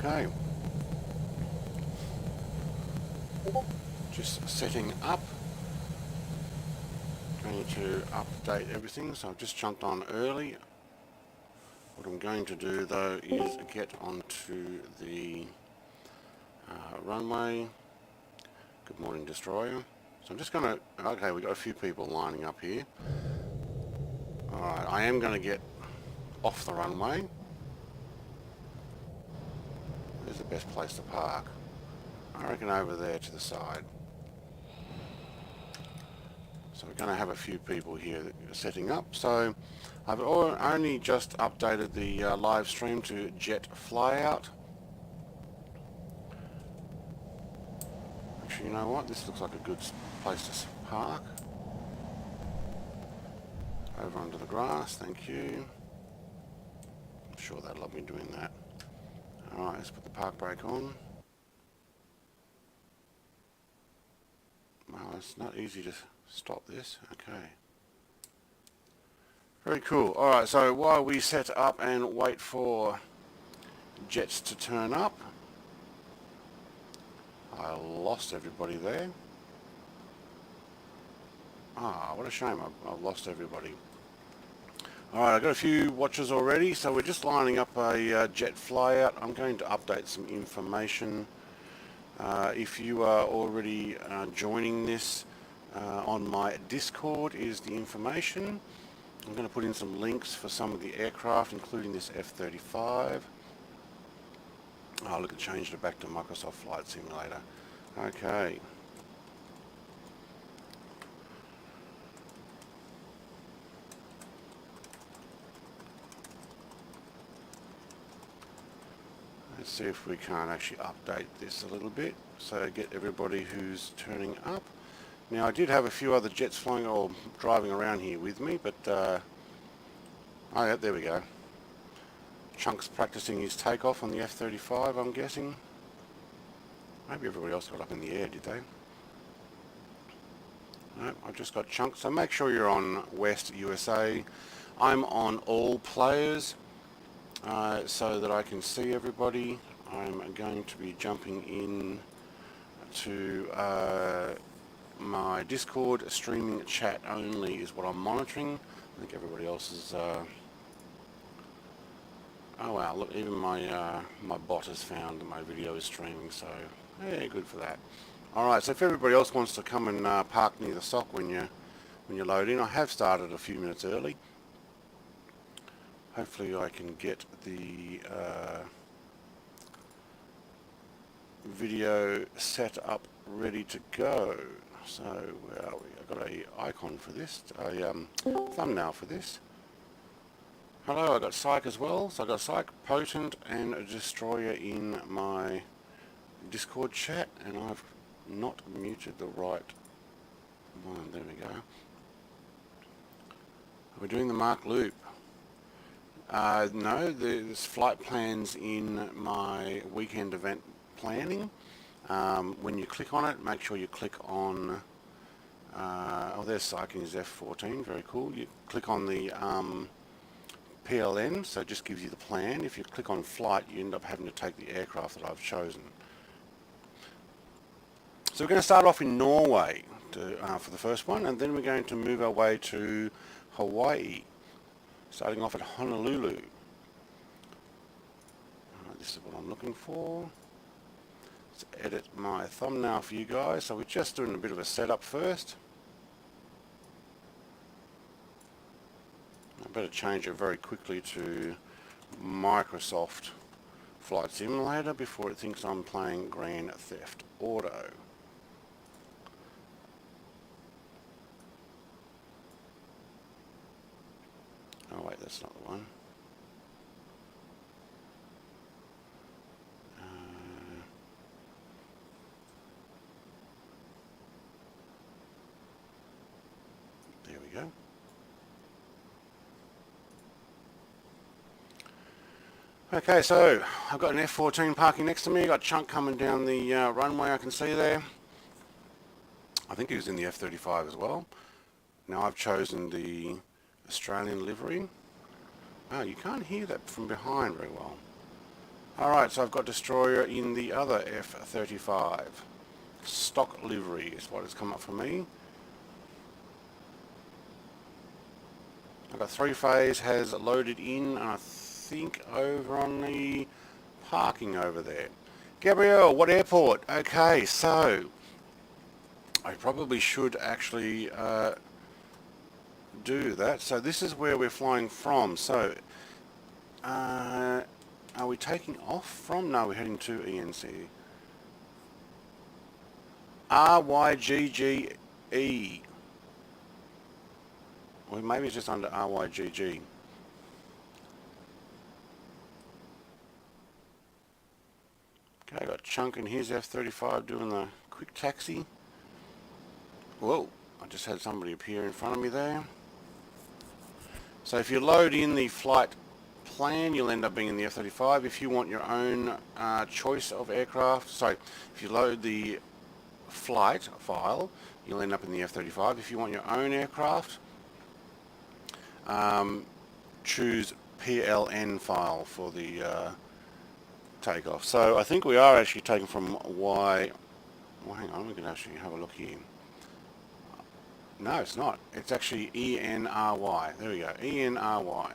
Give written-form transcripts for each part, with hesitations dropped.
Okay. Just setting up. Going to update everything, so I've just jumped on early. What I'm going to do though is get onto the runway. Good morning, Destroyer. So I'm just going to, okay, we've got a few people lining up here. Alright, I am going to get off the runway. Where's the best place to park? I reckon over there to the side. So we're going to have a few people here that are setting up. So I've only just updated the live stream to Jet Flyout. Actually, you know what? This looks like a good place to park. Over under the grass, thank you. I'm sure they'll love me doing that. Alright, let's put the park brake on. Well, it's not easy to stop this. Okay. Very cool. Alright, so while we set up and wait for jets to turn up, I lost everybody there. Ah, what a shame. I've lost everybody. Alright, I've got a few watches already, so we're just lining up a jet flyout. I'm going to update some information. If you are already joining this, on my Discord is the information. I'm going to put in some links for some of the aircraft, including this F-35. Oh, look, it changed it back to Microsoft Flight Simulator. Okay. Let's see if we can't actually update this a little bit, so get everybody who's turning up. Now, I did have a few other jets flying or driving around here with me, but oh yeah, there we go. Chunk's practicing his takeoff on the F-35, I'm guessing. Maybe everybody else got up in the air, did they? No, I've just got Chunk. So make sure you're on West USA. I'm on all players, so that I can see everybody. I'm going to be jumping in to my Discord. Streaming chat only is what I'm monitoring. I think everybody else is... oh wow, look, even my my bot has found that my video is streaming, so yeah, good for that. Alright, so if everybody else wants to come and park near the SOC when you load in, I have started a few minutes early. Hopefully I can get the video set up ready to go. So where are we? I've got a icon for this, a thumbnail for this. Hello, I've got Saitek as well. So I've got Saitek, Potent and a Destroyer in my Discord chat, and I've not muted the right one. There we go. We're doing the Mark Loop. No, there's flight plans in my weekend event planning. When you click on it, make sure you click on, oh, there's Saitek in his F-14, very cool. You click on the PLN, so it just gives you the plan. If you click on flight, you end up having to take the aircraft that I've chosen. So we're going to start off in Norway for the first one, and then we're going to move our way to Hawaii, starting off at Honolulu. This is what I'm looking for. Let's edit my thumbnail for you guys. So we're just doing a bit of a setup first. I better change it very quickly to Microsoft Flight Simulator before it thinks I'm playing Grand Theft Auto. Oh wait, that's not the one. There we go. Okay, so I've got an F-14 parking next to me. I've got Chunk coming down the runway I can see there. I think he was in the F-35 as well. Now I've chosen the Australian livery. Oh, you can't hear that from behind very well. Alright, so I've got destroyer in the other F-35. Stock livery is what has come up for me. I've got 3-phase has loaded in, and I think over on the parking over there. Gabrielle, what airport? Okay, so I probably should actually do that. So this is where we're flying from. So are we taking off from? No, we're heading to ENC. RYGGE. Well, maybe it's just under RYGG. Okay, got Chunk in his F-35 doing the quick taxi. Whoa, I just had somebody appear in front of me there. So if you load in the flight plan, you'll end up being in the F-35. If you want your own choice of aircraft, so if you load the flight file, you'll end up in the F-35. If you want your own aircraft, choose PLN file for the takeoff. So I think we are actually taken from Y. Well, hang on, we can actually have a look here. No, it's not. It's actually ENRY. There we go, ENRY.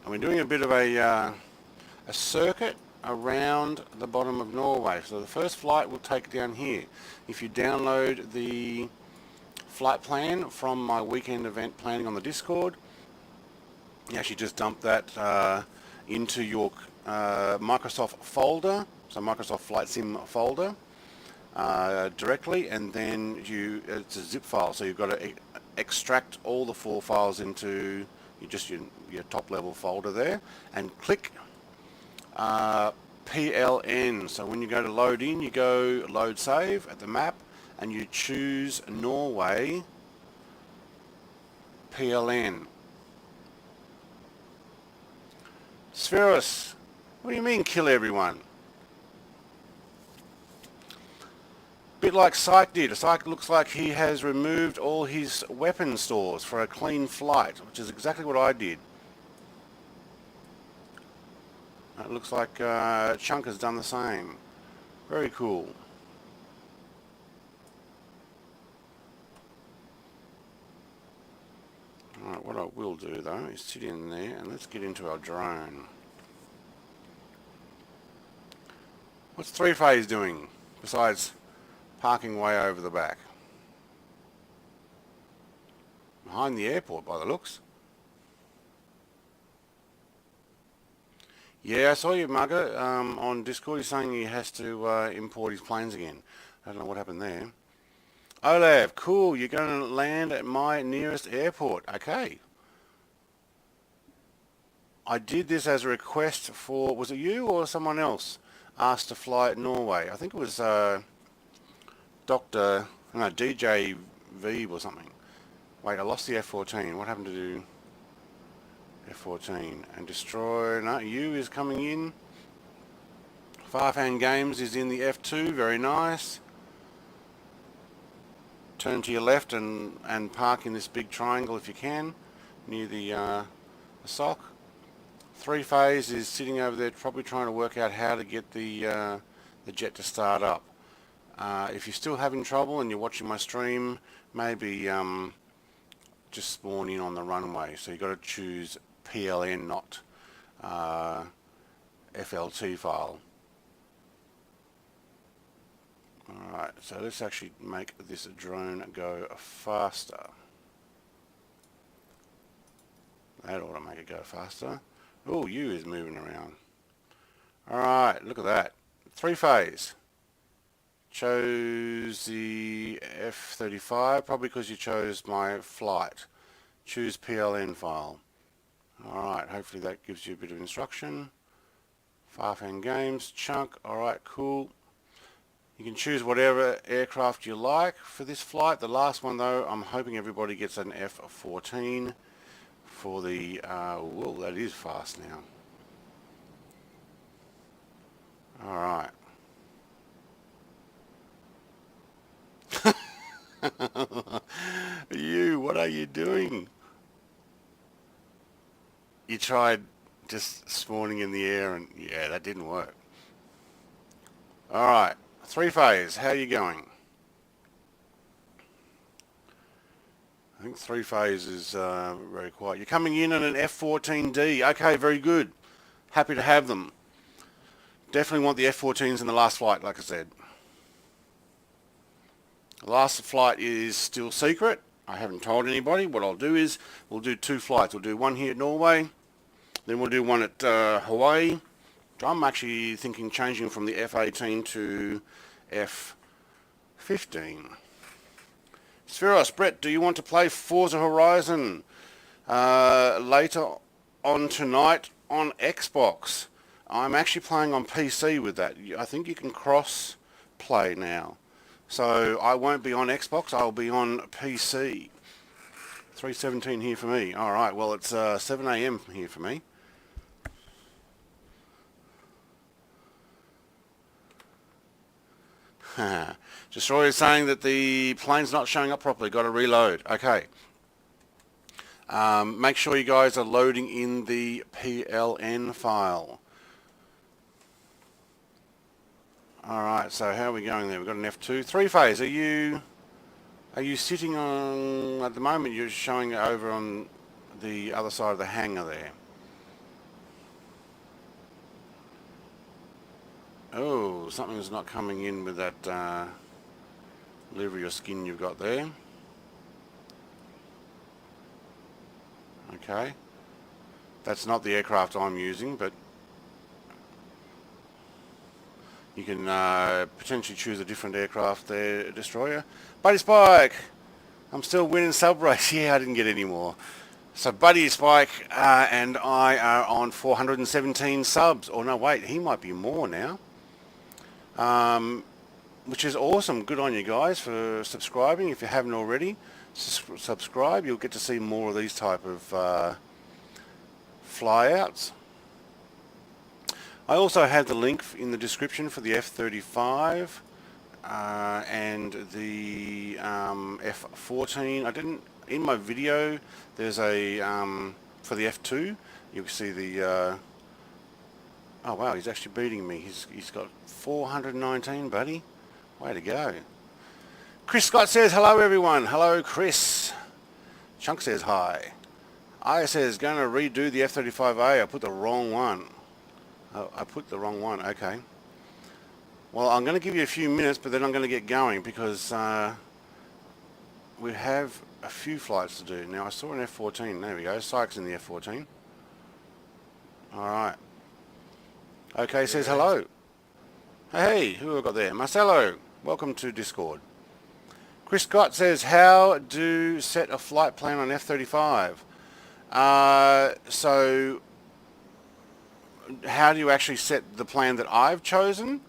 And we're doing a bit of a circuit around the bottom of Norway. So the first flight we'll take down here. If you download the flight plan from my weekend event planning on the Discord, you actually just dump that into your Microsoft folder, so Microsoft Flight Sim folder directly, and then it's a zip file, so you've got to extract all the 4 files into your top level folder there, and click PLN. So when you go to load in, you go load save at the map, and you choose Norway PLN. Spheros, what do you mean kill everyone? Bit like Saitek did. Saitek looks like he has removed all his weapon stores for a clean flight, which is exactly what I did. It looks like Chunk has done the same. Very cool. Alright, what I will do though is sit in there and let's get into our drone. What's 3-phase doing besides parking way over the back? Behind the airport by the looks. Yeah, I saw you, Mugger, on Discord. He's saying he has to import his planes again. I don't know what happened there. Olav, cool, you're going to land at my nearest airport. Okay. I did this as a request for, was it you or someone else asked to fly at Norway? I think it was DJ Vive or something. Wait, I lost the F-14. What happened to F-14? And destroy, no, you is coming in. Farfan Games is in the F2, very nice. Turn to your left and park in this big triangle if you can, near the SOC. 3-phase is sitting over there probably trying to work out how to get the jet to start up. If you're still having trouble and you're watching my stream, maybe just spawn in on the runway. So you've got to choose PLN, not FLT file. Alright, so let's actually make this drone go faster. That ought to make it go faster. Oh, you is moving around. Alright, look at that. 3-phase. Chose the F-35, probably because you chose my flight. Choose PLN file. Alright, hopefully that gives you a bit of instruction. Farfan Games, Chunk, alright, cool. You can choose whatever aircraft you like for this flight. The last one though, I'm hoping everybody gets an F-14 for the, whoa, that is fast now. Alright. What are you doing? You tried just spawning in the air and yeah, that didn't work. Alright, 3-phase, how are you going? I think 3-phase is very quiet. You're coming in on an F14D. Okay, very good. Happy to have them. Definitely want the F14s in the last flight, like I said. The last flight is still secret. I haven't told anybody. What I'll do is we'll do 2 flights. We'll do one here at Norway, then we'll do one at Hawaii. I'm actually thinking changing from the F18 to F15. Spheros, Brett, do you want to play Forza Horizon later on tonight on Xbox? I'm actually playing on PC with that. I think you can cross play now. So I won't be on Xbox, I'll be on PC. 3:17 here for me. Alright, well it's 7 AM here for me. Destroyer is saying that the plane's not showing up properly. Got to reload. Okay. Make sure you guys are loading in the PLN file. Alright, so how are we going there? We've got an F2. 3-phase, are you sitting on, at the moment you're showing over on the other side of the hangar there. Oh, something's not coming in with that livery or skin you've got there. Okay. That's not the aircraft I'm using, but you can potentially choose a different aircraft there, Destroyer. Buddy Spike! I'm still winning sub race. Yeah, I didn't get any more. So Buddy Spike and I are on 417 subs. Oh no, wait, he might be more now. Which is awesome. Good on you guys for subscribing. If you haven't already, subscribe. You'll get to see more of these type of flyouts. I also have the link in the description for the F35 and the F14. I didn't, in my video there's a for the F2 you'll see the oh wow, he's actually beating me. He's got 419, buddy. Way to go. Chris Scott says hello everyone. Hello Chris. Chunk says hi. I says going to redo the F35A. I put the wrong one. Oh, I put the wrong one. Okay. Well, I'm going to give you a few minutes, but then I'm going to get going because we have a few flights to do. Now I saw an F14. There we go. Sykes in the F14. All right. Okay, says hello. Hey, who have I got there? Marcelo, welcome to Discord. Chris Scott says, how do set a flight plan on F-35? So, how do you actually set the plan that I've chosen?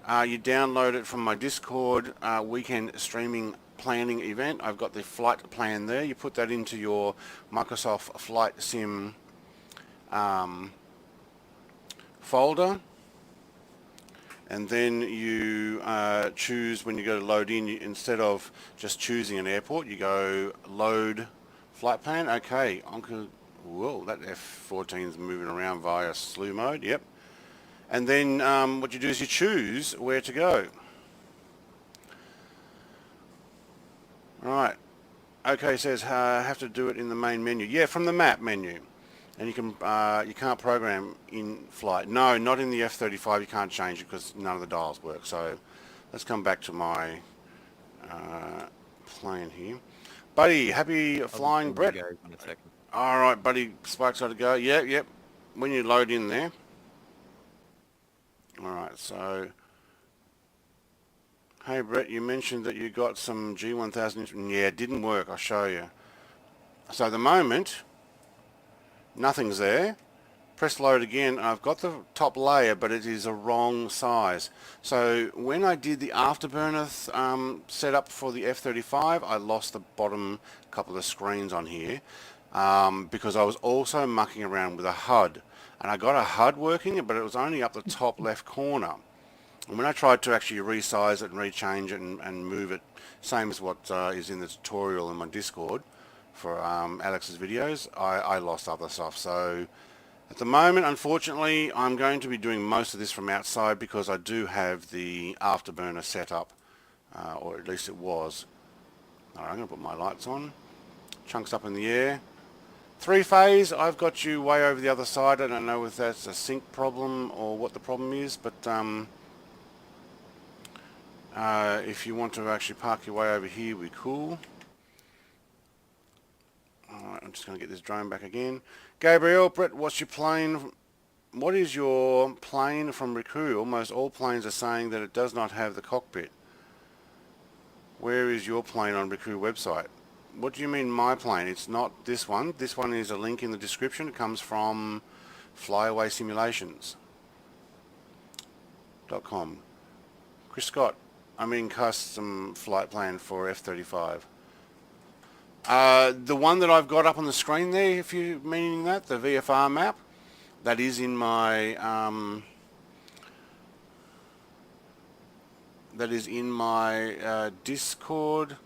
You download it from my Discord weekend streaming planning event. I've got the flight plan there. You put that into your Microsoft Flight Sim folder, and then you choose when you go to load in, instead of just choosing an airport, you go load flight plan. Okay, whoa, that F14 is moving around via slew mode. Yep. And then what you do is you choose where to go. Right. Okay, says have to do it in the main menu. Yeah, from the map menu. And you can't program in flight. No, not in the F-35. You can't change it because none of the dials work. So let's come back to my plane here. Buddy, happy flying, Brett. All right, buddy. Spike's got to go. Yep. When you load in there. All right. So, hey, Brett, you mentioned that you got some G1000. Yeah, it didn't work. I'll show you. So at the moment, nothing's there. Press load again. I've got the top layer, but it is a wrong size. So when I did the afterburner setup for the F-35, I lost the bottom couple of screens on here because I was also mucking around with a HUD. And I got a HUD working, but it was only up the top left corner. And when I tried to actually resize it and rechange it and move it, same as what is in the tutorial in my Discord for Alex's videos, I lost other stuff. So at the moment, unfortunately, I'm going to be doing most of this from outside because I do have the afterburner set up, or at least it was. Alright, I'm going to put my lights on. Chunks up in the air. 3-phase, I've got you way over the other side. I don't know if that's a sync problem or what the problem is, but if you want to actually park your way over here, we're cool. Alright, I'm just going to get this drone back again. Gabriel, Brett, what's your plane? What is your plane from Recruit? Almost all planes are saying that it does not have the cockpit. Where is your plane on Recruit website? What do you mean my plane? It's not this one. This one is a link in the description. It comes from flyawaysimulations.com. Chris Scott, I'm in custom flight plan for F-35. The one that I've got up on the screen there, if you're meaning that, the VFR map, that is in my Discord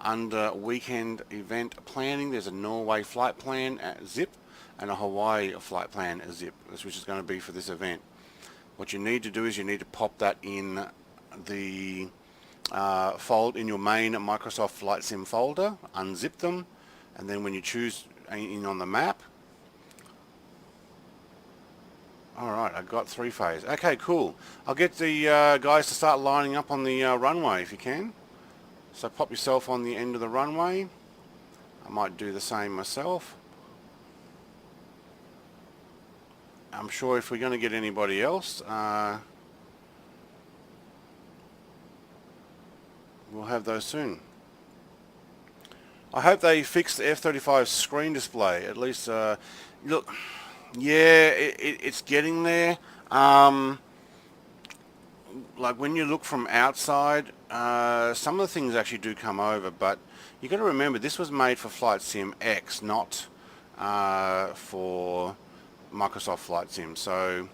under Weekend Event Planning. There's a Norway flight plan at zip and a Hawaii flight plan at zip, which is going to be for this event. What you need to do is you need to pop that in the fold in your main Microsoft Flight Sim folder, unzip them, and then when you choose in on the map. Alright, I got 3-phase. Okay, cool. I'll get the guys to start lining up on the runway if you can. So pop yourself on the end of the runway. I might do the same myself. I'm sure if we're going to get anybody else, we'll have those soon. I hope they fix the F-35 screen display. At least, look, yeah, it's getting there. Like when you look from outside, some of the things actually do come over, but you got to remember this was made for Flight Sim X, not for Microsoft Flight Sim. So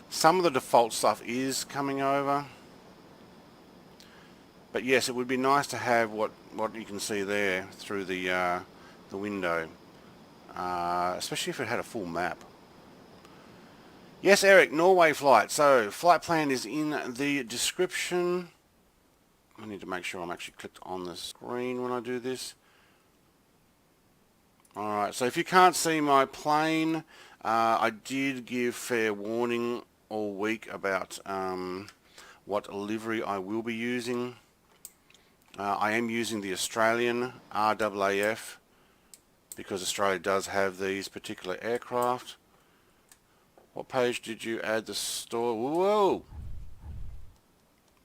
some of the default stuff is coming over. But yes, it would be nice to have what you can see there through the window, especially if it had a full map. Yes, Eric, Norway flight. So flight plan is in the description. I need to make sure I'm actually clicked on the screen when I do this. Alright, so if you can't see my plane, I did give fair warning all week about what livery I will be using. I am using the Australian RAAF because Australia does have these particular aircraft. What page did you add the store? Whoa!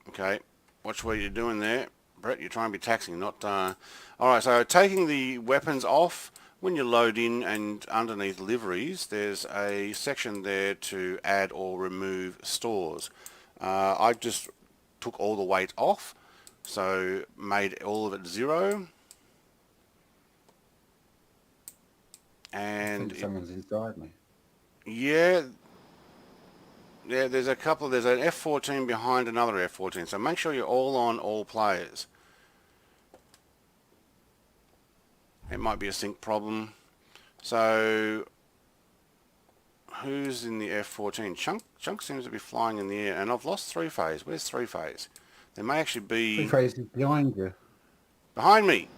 Okay, watch what you're doing there. Brett, you're trying to be taxing, not... Alright, so taking the weapons off, when you load in and underneath liveries, there's a section there to add or remove stores. I just took all the weight off, so made all of it 0. And I think someone's inside me. Yeah, there's a couple. There's an F-14 behind another F-14, so make sure you're all on all players. It might be a sync problem. So who's in the F-14? Chunk seems to be flying in the air, and I've lost 3-phase. Where's 3-phase? There may actually be 3-phase is behind you. Behind me.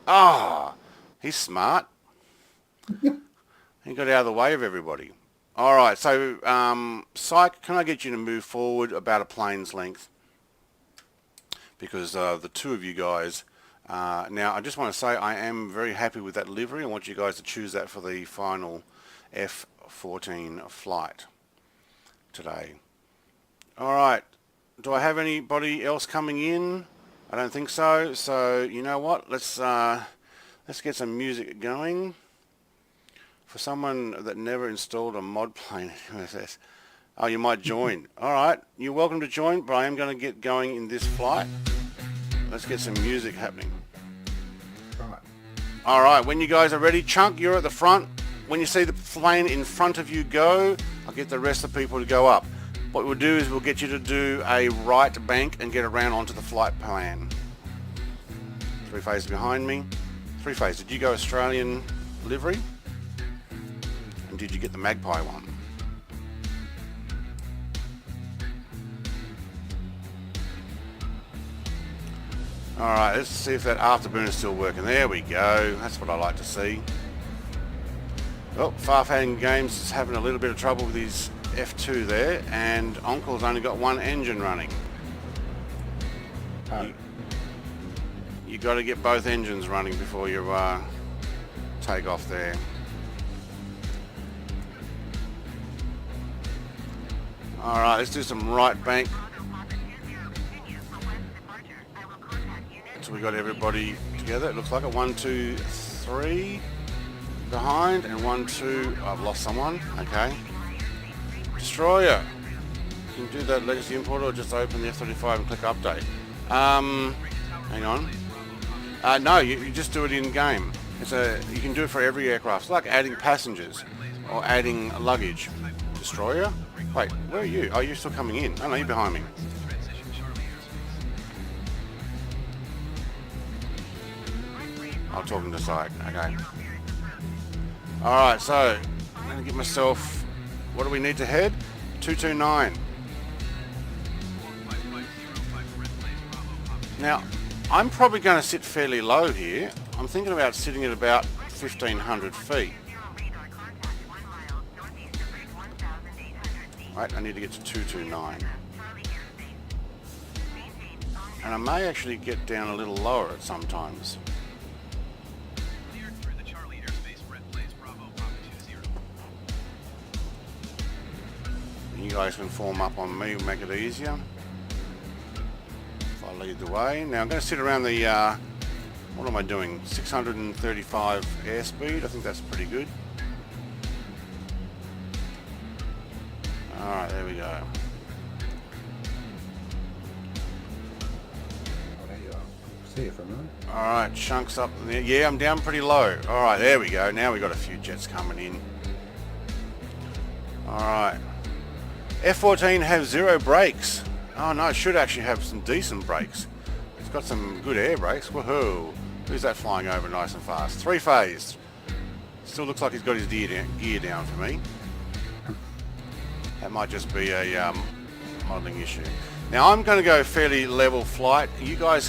Ah, he's smart. He got out of the way of everybody. Alright, so Psych, can I get you to move forward about a plane's length? Because the two of you guys, now I just want to say I am very happy with that livery. I want you guys to choose that for the final F-14 flight today. Alright, do I have anybody else coming in? I don't think so. So you know what, let's get some music going. For someone that never installed a mod plane in USS. Oh, you might join. Alright, you're welcome to join, but I am going to get going in this flight. Let's get some music happening. Alright, when you guys are ready, Chunk, you're at the front. When you see the plane in front of you go, I'll get the rest of the people to go up. What we'll do is we'll get you to do a right bank and get around onto the flight plan. 3-phase behind me. 3-phase, did you go Australian livery? And did you get the Magpie one? Alright, let's see if that afterburner is still working. There we go. That's what I like to see. Oh, Farfang Games is having a little bit of trouble with his F2 there, and Oncle's only got one engine running. You got to get both engines running before you take off there. Alright, let's do some right bank. So we got everybody together. It looks like a 1, 2, 3 behind, and 1, 2. I've lost someone. Okay. Destroyer. You can do that legacy import or just open the F-35 and click update. Hang on. No, you just do it in game. You can do it for every aircraft. It's like adding passengers or adding luggage. Destroyer. Wait, where are you? Oh, you're still coming in. Oh no, you're behind me. I'm talking to Saitek. Okay. Alright, so I'm going to give myself... What do we need to head? 229. Now, I'm probably going to sit fairly low here. I'm thinking about sitting at about 1,500 feet. Right, I need to get to 229. And I may actually get down a little lower at sometimes. You guys can form up on me, make it easier. If I lead the way. Now I'm going to sit around the, what am I doing? 635 airspeed. I think that's pretty good. Alright, there we go. Oh, there you are. See you for a minute. Alright, chunks up there. Yeah, I'm down pretty low. Alright, there we go. Now we got a few jets coming in. Alright. F-14 has 0 brakes. Oh no, it should actually have some decent brakes. It's got some good air brakes. Woohoo! Who's that flying over nice and fast? 3-phase. Still looks like he's got his gear down for me. That might just be a modelling issue. Now I'm going to go fairly level flight. You guys